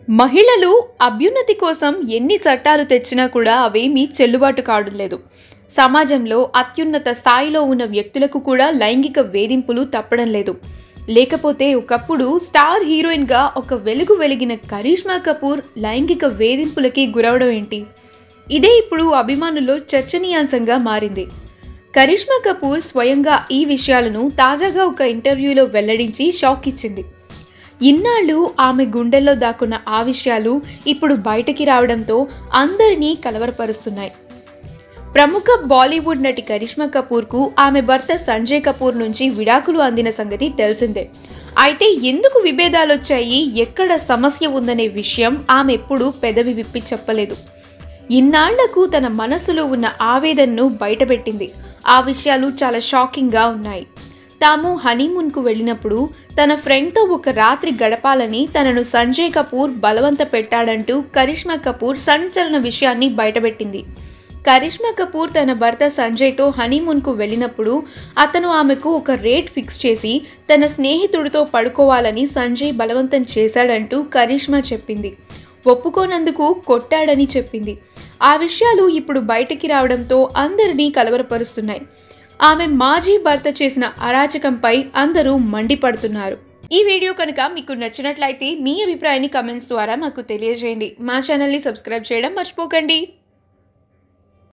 మహిళలు అభ్యున్నతి కోసం ఎన్ని చట్టాలు తెచ్చినా కూడా అవేమీ చెల్లుబాటు కావడం లేదు. సమాజంలో అత్యున్నత స్థాయిలో ఉన్న వ్యక్తులకు కూడా లైంగిక వేధింపులు తప్పడం లేదు. లేకపోతే ఒకప్పుడు స్టార్ హీరోయిన్గా ఒక వెలుగు వెలిగిన కరిష్మా కపూర్ లైంగిక వేధింపులకి గురవడం ఏంటి? ఇదే ఇప్పుడు అభిమానుల్లో చర్చనీయాంశంగా మారింది. కరిష్మా కపూర్ స్వయంగా ఈ విషయాలను తాజాగా ఒక ఇంటర్వ్యూలో వెల్లడించి షాక్ ఇచ్చింది. ఇన్నాళ్ళు ఆమె గుండెల్లో దాక్కున్న ఆ విషయాలు ఇప్పుడు బయటకి రావడంతో అందరినీ కలవరపరుస్తున్నాయి. ప్రముఖ బాలీవుడ్ నటి కరిష్మా కపూర్కు ఆమె భర్త సంజయ్ కపూర్ నుంచి విడాకులు అందిన సంగతి తెలిసిందే. అయితే ఎందుకు విభేదాలొచ్చాయి, ఎక్కడ సమస్య ఉందనే విషయం ఆమె ఎప్పుడూ పెదవి విప్పి చెప్పలేదు. ఇన్నాళ్లకు తన మనసులో ఉన్న ఆవేదనను బయటపెట్టింది. ఆ విషయాలు చాలా షాకింగ్గా ఉన్నాయి. తాము హనీమూన్కు వెళ్ళినప్పుడు తన ఫ్రెండ్తో ఒక రాత్రి గడపాలని తనను సంజయ్ కపూర్ బలవంత పెట్టాడంటూ కరిష్మా కపూర్ సంచలన విషయాన్ని బయటపెట్టింది. కరిష్మా కపూర్ తన భర్త సంజయ్తో హనీమూన్కు వెళ్ళినప్పుడు అతను ఆమెకు ఒక రేట్ ఫిక్స్ చేసి తన స్నేహితుడితో పడుకోవాలని సంజయ్ బలవంతం చేశాడంటూ కరిష్మా చెప్పింది. ఒప్పుకోనందుకు కొట్టాడని చెప్పింది. ఆ విషయాలు ఇప్పుడు బయటికి రావడంతో అందరినీ కలవరపరుస్తున్నాయి. ఆమె మాజీ భర్త చేసిన అరాచకంపై అందరూ మండిపడుతున్నారు. ఈ వీడియో కనుక మీకు నచ్చినట్లయితే మీ అభిప్రాయాన్ని కమెంట్స్ ద్వారా మాకు తెలియజేయండి. మా ఛానల్ని సబ్స్క్రైబ్ చేయడం మర్చిపోకండి.